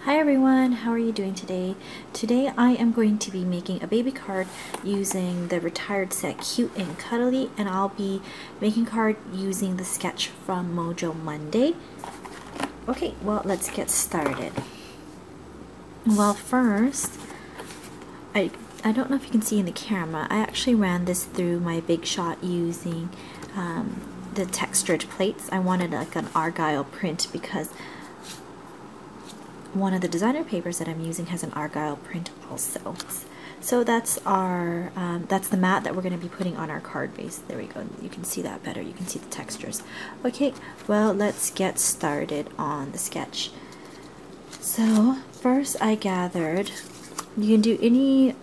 Hi everyone, how are you doing today? Today I am going to be making a baby card using the retired set Cute and Cuddly, and I'll be making card using the sketch from Monjo Monday. Okay, well let's get started. Well, first, I don't know if you can see in the camera, I actually ran this through my Big Shot using the textured plates. I wanted like an argyle print because one of the designer papers that I'm using has an argyle print also. So that's our that's the mat that we're going to be putting on our card base. There we go. You can see that better. You can see the textures. Okay, well let's get started on the sketch. So first I gathered, you can do any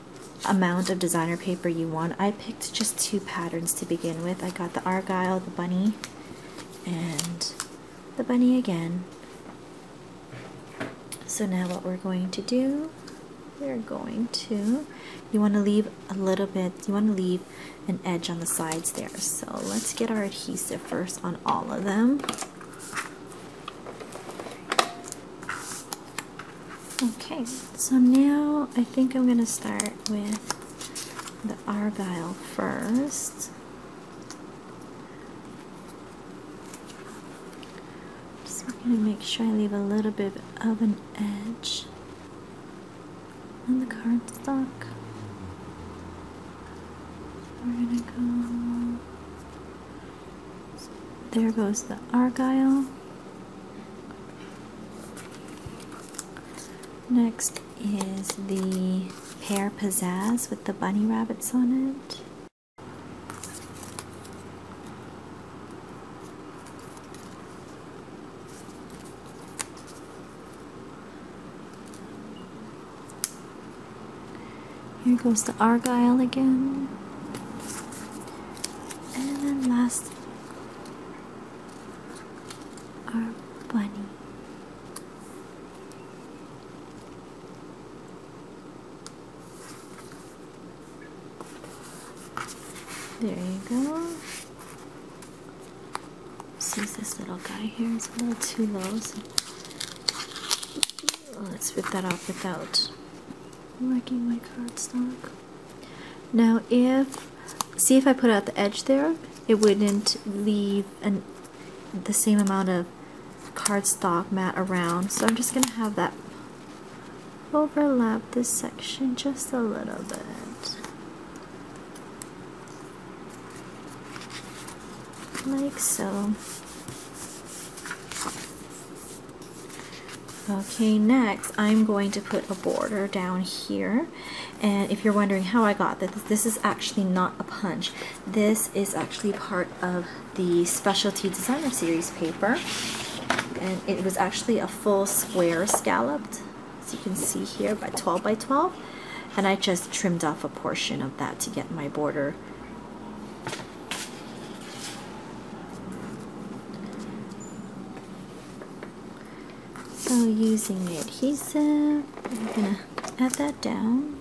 amount of designer paper you want. I picked just 2 patterns to begin with. I got the argyle, the bunny, and the bunny again. So now what we're going to do, you want to leave a little bit, you want to leave an edge on the sides there. So let's get our adhesive first on all of them. Okay, so now I think I'm going to start with the argyle first. I'm going to make sure I leave a little bit of an edge on the cardstock. We're going to go, so there goes the argyle. Next is the pear pizzazz with the bunny rabbits on it. Here goes the argyle again. And then last, our bunny. There you go. Sees this little guy here is a little too low, so let's rip that off without working my cardstock. Now see if I put out the edge there, it wouldn't leave the same amount of cardstock mat around, so I'm just going to have that overlap this section just a little bit. Like so. Okay, next I'm going to put a border down here, and if you're wondering how I got this is actually not a punch. This is actually part of the Specialty Designer Series paper, and it was actually a full square scalloped, as you can see here, by 12 by 12, and I just trimmed off a portion of that to get my border. So using the adhesive, I'm going to add that down.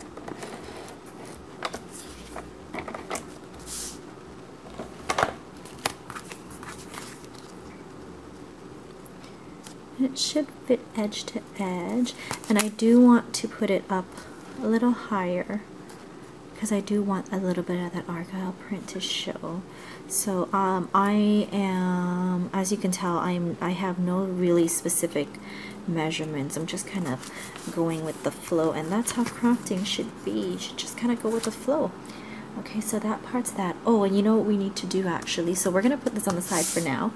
It should fit edge to edge, and I do want to put it up a little higher because I do want a little bit of that argyle print to show. So I am, as you can tell, I have no really specific measurements. I'm just kind of going with the flow, and that's how crafting should be. You should just kind of go with the flow. Okay, so that part's that. Oh, and you know what we need to do actually? So we're going to put this on the side for now.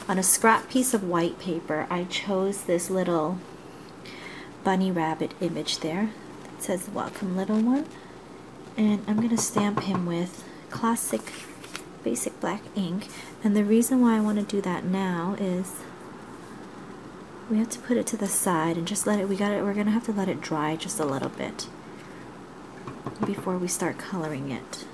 On a scrap piece of white paper, I chose this little bunny rabbit image there. It says, "Welcome, little one." And I'm going to stamp him with classic basic black ink. And the reason why I want to do that now is we have to put it to the side and just let it, we're going to have to let it dry just a little bit before we start coloring it.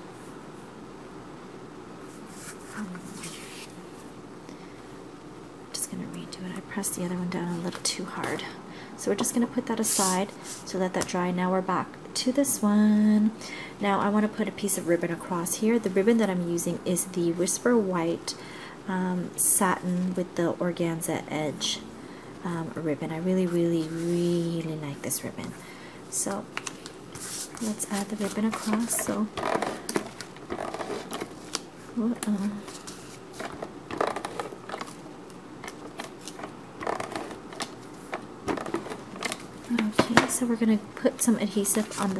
Just going to redo it. I pressed the other one down a little too hard. So we're just going to put that aside to let that dry. Now we're back to this one. Now I want to put a piece of ribbon across here. The ribbon that I'm using is the Whisper White satin with the organza edge. ribbon. I really like this ribbon. So let's add the ribbon across. So okay, so we're gonna put some adhesive on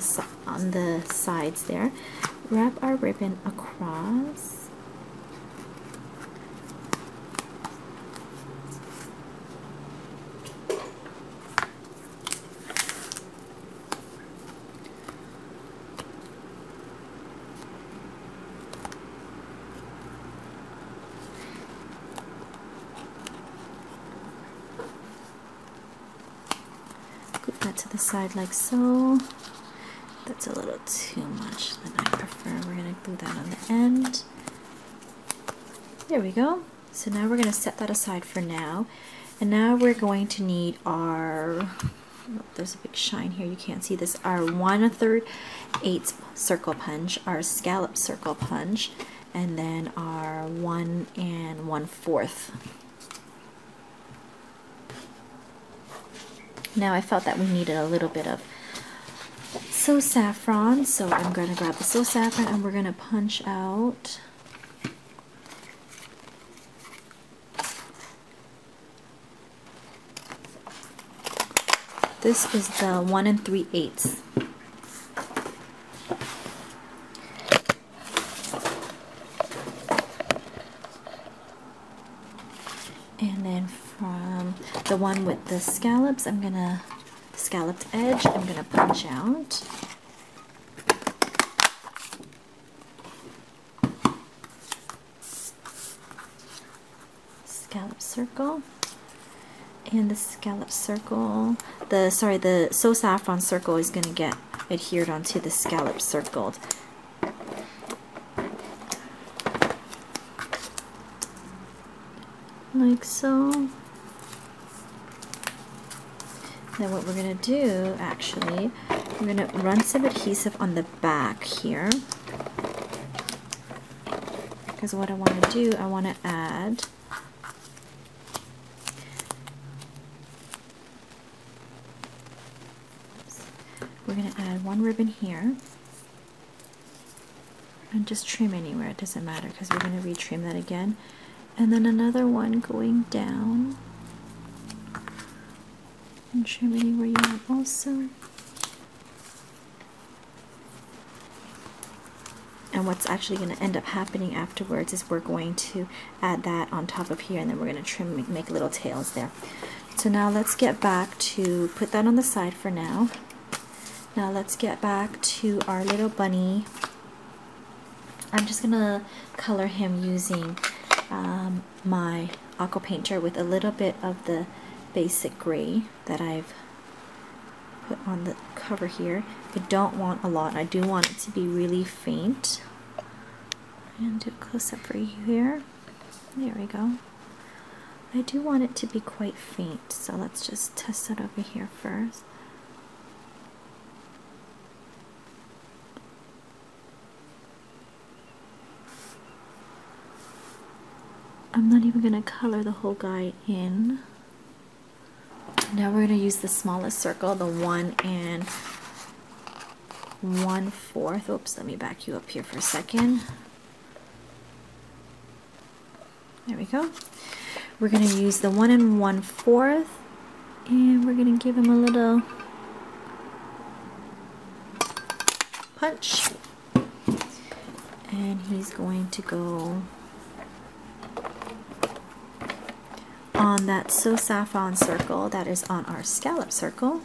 the sides there. Wrap our ribbon across. Put that to the side like so. That's a little too much than I prefer. We're going to glue that on the end. There we go. So now we're going to set that aside for now. And now we're going to need our, oh, there's a big shine here, you can't see this, our 1/3 circle punch, our scallop circle punch, and then our 1 1/4. Now I felt that we needed a little bit of So saffron, so I'm going to grab the So Saffron and we're going to punch out this is the 1 3/8. And then from the one with the scallops, scalloped edge, I'm gonna punch out. Scallop circle. And the scallop circle, the So Saffron circle is gonna get adhered onto the scallop circled. Like so. Then what we're going to do, actually, we're going to run some adhesive on the back here. Because what I want to do, I want to add we're going to add one ribbon here. And just trim anywhere, it doesn't matter because we're going to retrim that again. And then another one going down. And trim anywhere you want also. And what's actually going to end up happening afterwards is we're going to add that on top of here, and then we're going to trim, make little tails there. So now let's get back to, put that on the side for now. Now let's get back to our little bunny. I'm just going to color him using my aqua painter with a little bit of the basic gray that I've put on the cover here. I don't want a lot. I do want it to be really faint. And do a close up for you here. There we go. I do want it to be quite faint, so let's just test it over here first. I'm not even going to color the whole guy in. Now we're going to use the smallest circle, the 1 1/4. Oops, let me back you up here for a second. There we go. We're going to use the 1 1/4, and we're going to give him a little punch. And he's going to go on that So Saffron circle that is on our scallop circle.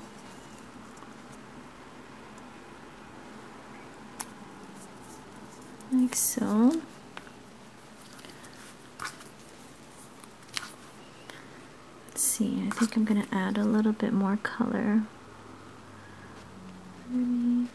Like so. Let's see, I think I'm going to add a little bit more color underneath.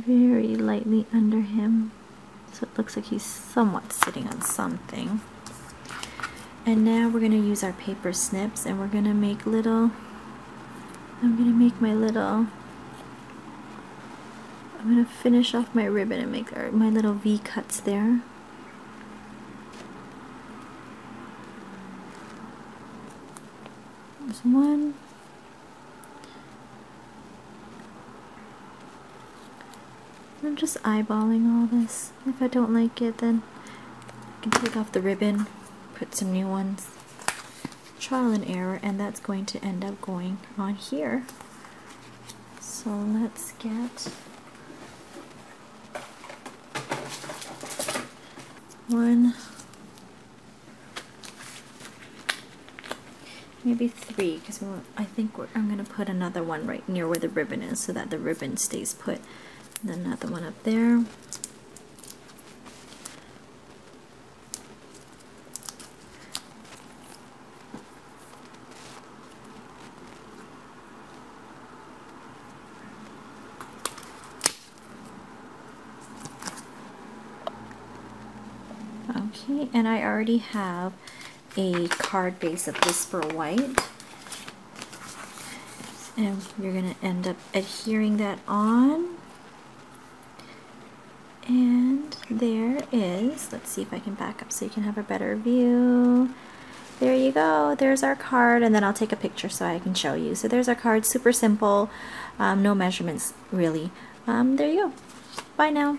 Very lightly under him, so it looks like he's somewhat sitting on something. And now we're going to use our paper snips, and we're going to make little, I'm going to make my little, I'm going to finish off my ribbon and make my little V cuts there. There's one. I'm just eyeballing all this. If I don't like it, then I can take off the ribbon, put some new ones. Trial and error, and that's going to end up going on here. So let's get one, maybe three, because I think I'm going to put another one right near where the ribbon is so that the ribbon stays put. And then another one up there. Okay, and I already have a card base of Whisper White. And you're going to end up adhering that on. And there is, let's see if I can back up so you can have a better view. There you go, there's our card, and then I'll take a picture so I can show you. So there's our card, super simple, no measurements really. There you go. Bye now.